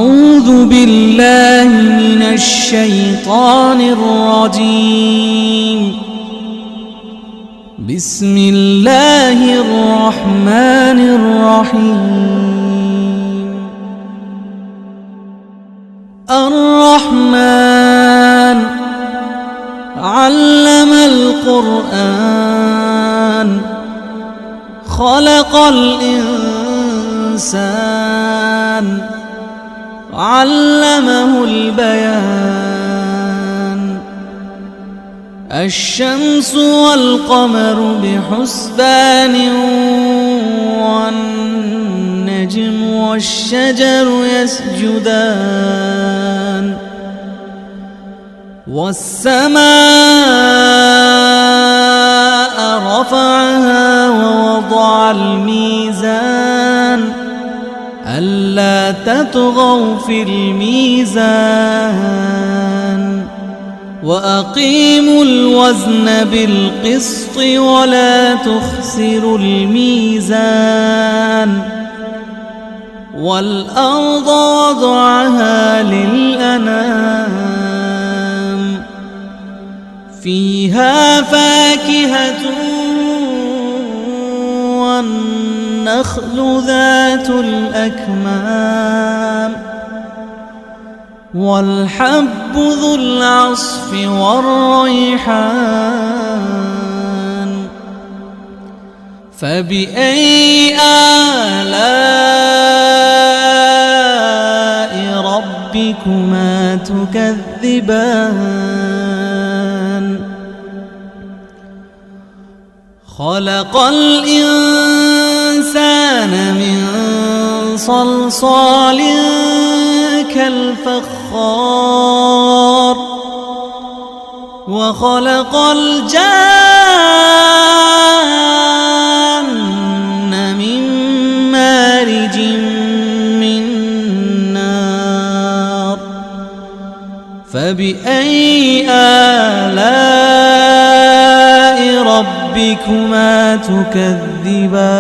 أعوذ بالله من الشيطان الرجيم. بسم الله الرحمن الرحيم. الرحمن علم القرآن خلق الإنسان علمه البيان. الشمس والقمر بحسبان والنجم والشجر يسجدان والسماء رفعها ووضع الميزان ألا تطغوا في الميزان وأقيموا الوزن بالقسط ولا تخسروا الميزان. والأرض وضعها للأنام فيها فاكهة والنخل ذات الأكمام والحب ذو العصف والريحان. فبأي آلاء ربكما تكذبان؟ خلق الإنسان من صلصال كالفخار وخلق الجان من مارج من نار. فبأي آلاء ربكما تكذبان؟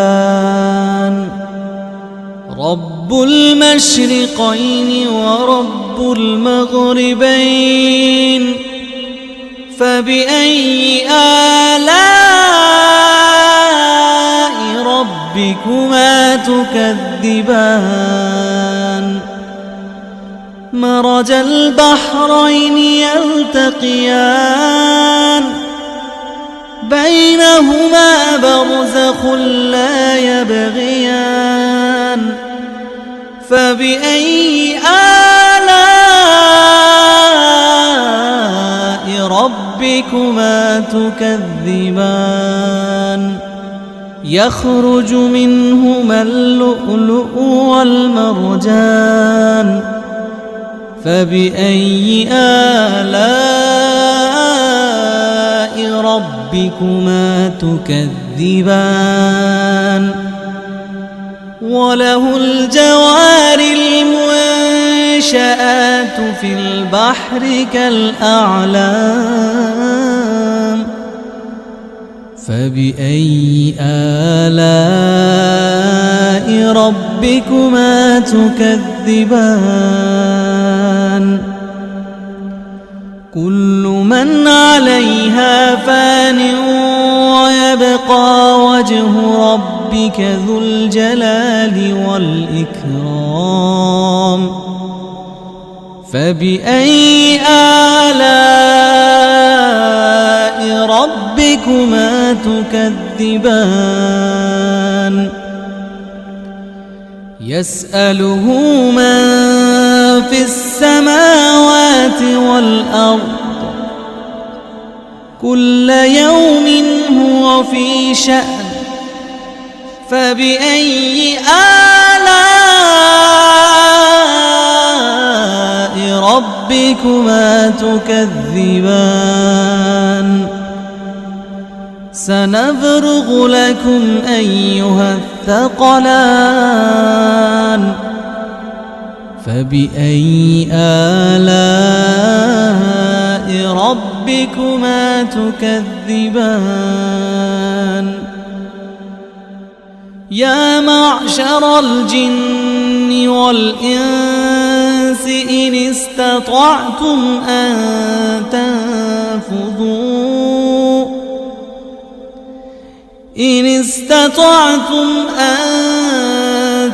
رب المشرقين ورب المغربين. فبأي آلاء ربكما تكذبان؟ مرج البحرين يلتقيان بينهما برزخ لا يبغيان. فبأي آلاء ربكما تكذبان؟ يخرج منهما اللؤلؤ والمرجان. فبأي آلاء ربكما تكذبان؟ وله الجوار المنشآت في البحر كالأعلام. فبأي آلاء ربكما تكذبان؟ كل من عليها فان ويبقى وجه ربك ذو الجلال والإكرام. فبأي آلاء ربكما تكذبان؟ يسأله من في السماوات والأرض كل يوم هو في شأن. فبأي آلاء ربكما تكذبان؟ سنفرغ لكم أيها الثقلان. فبأي آلاء ربكما تكذبان؟ يا معشر الجن والإنس إن استطعتم أن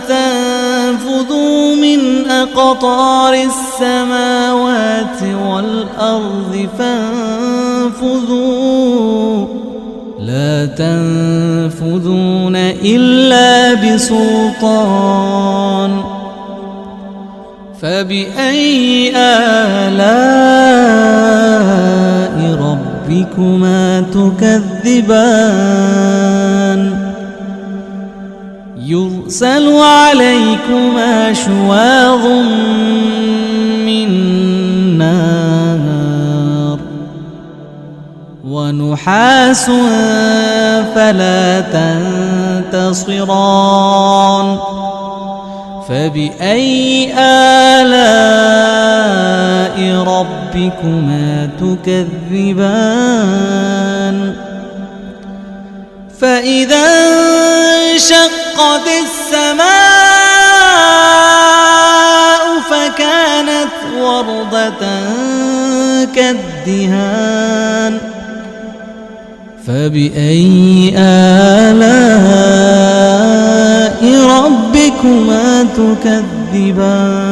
تنفذوا من أقطار السماوات والأرض فانفذوا لا تنفذون إلا بسلطان فبأي آلاء ربكما تكذبان يرسل عليكما شواظ من نار ونحاس فلا تنتصران فبأي آلاء ربكما تكذبان فإذا انشقت السماء فكانت وردة كالدهان فبأي آلاء ربكما تكذبان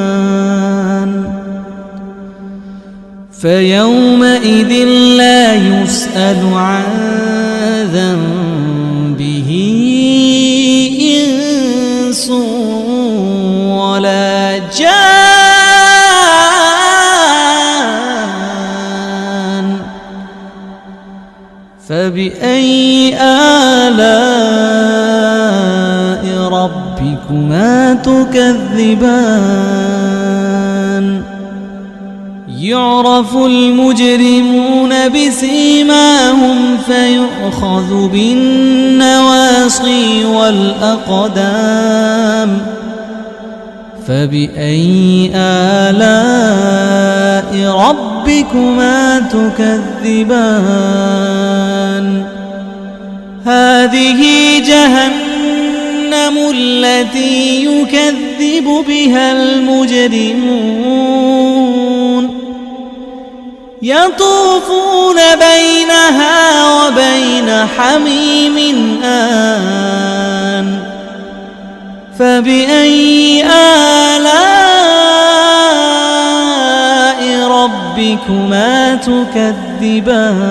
فيومئذ لا يسأل عن ذنبه إنس ولا جان فبأي آلاء ربكما تكذبان يعرف المجرمون بسيماهم فيؤخذ بالنواصي والأقدام فبأي آلاء ربكما تكذبان هذه جهنم التي يكذب بها المجرمون يطوفون بينها وبين حميم آن فبأي آلاء ربكما تكذبان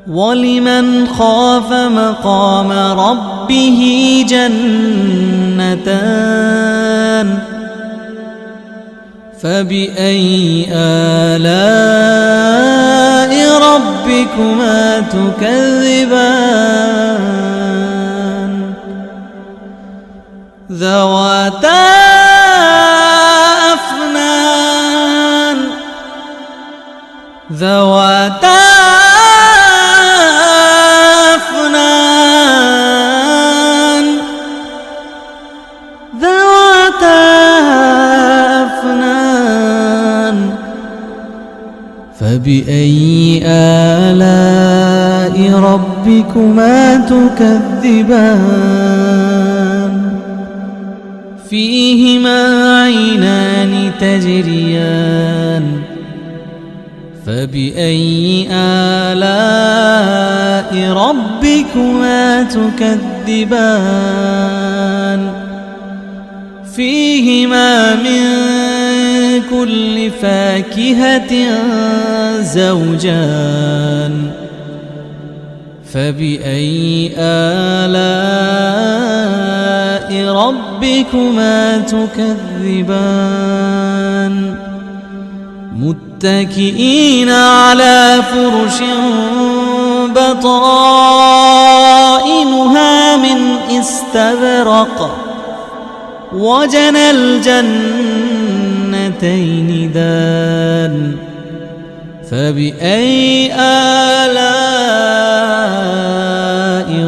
ولمن خاف مقام ربه جنتان فبأي آلاء ربكما تكذبان ذواتا أفنان ذواتا أفنان ذواتا أفنان فبأي آلاء ربكما تكذبان فيهما عينان تجريان فبأي آلاء ربكما تكذبان فيهما من كل فاكهة زوجان فبأي آلاء ربكما تكذبان متكئين على فرش بطائنها من استبرق وجنى الجنتين دان فبأي آلاء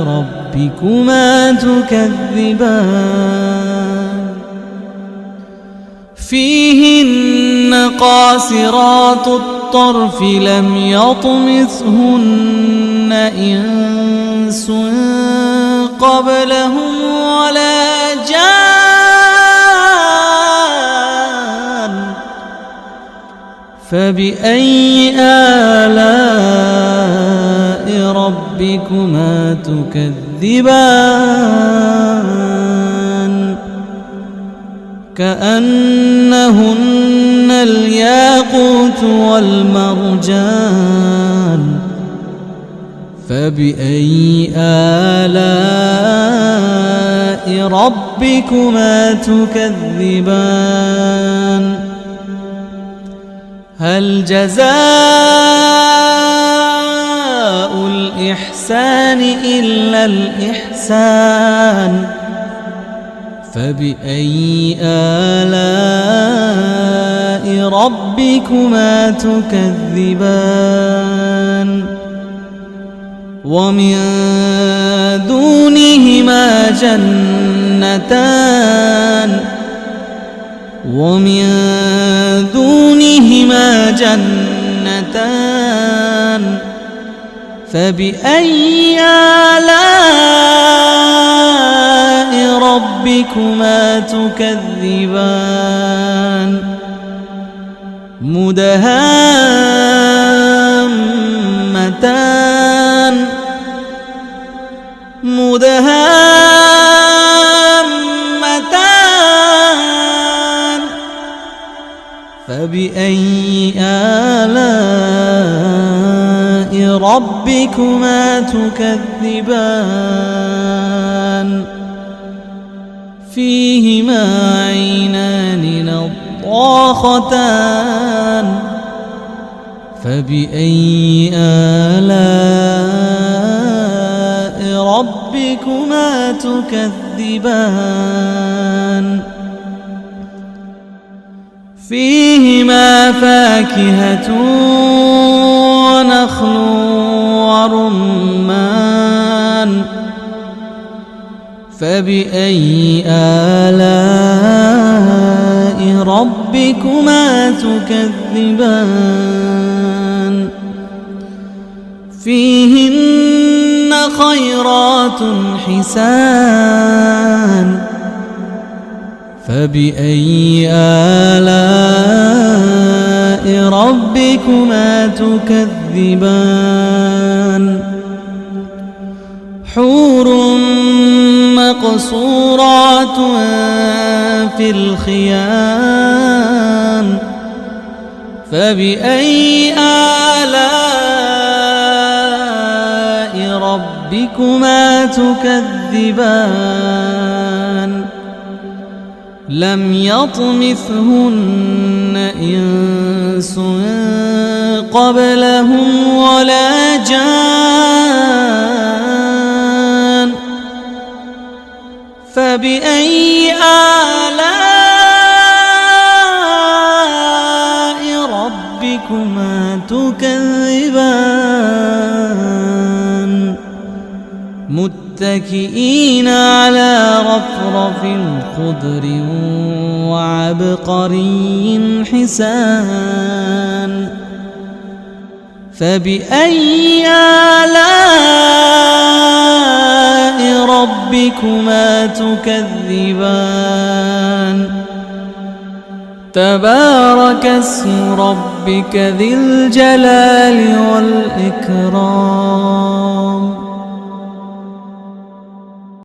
ربكما تكذبان فيهن قاصرات الطرف لم يطمثهن إنس قبلهم ولا جان فبأي آلاء ربكما تكذبان كأنهن الياقوت والمرجان فبأي آلاء ربكما تكذبان هل جزاء الإحسان إلا الإحسان فبأي آلاء ربكما تكذبان ومن دونهما جنتان فبأي آلاء ربكما تكذبان مدهامتان فبأي آلاء ربكما تكذبان فيهما عينان نضاختان فبأي آلاء ربكما تكذبان فيهما فاكهة ونخل ورمان فبأي آلاء ربكما تكذبان فيهن خيرات حسان فبأي آلاء ربكما تكذبان حور مقصورات في الخيام فبأي آلاء ربكما تكذبان لم يطمثهن إنس قبلهم ولا جان فبأي آلاء ربكما تكذبان متكئين على رفرف خضر وعبقري حسان فبأي آلاء ربكما تكذبان تبارك اسم ربك ذي الجلال والإكرام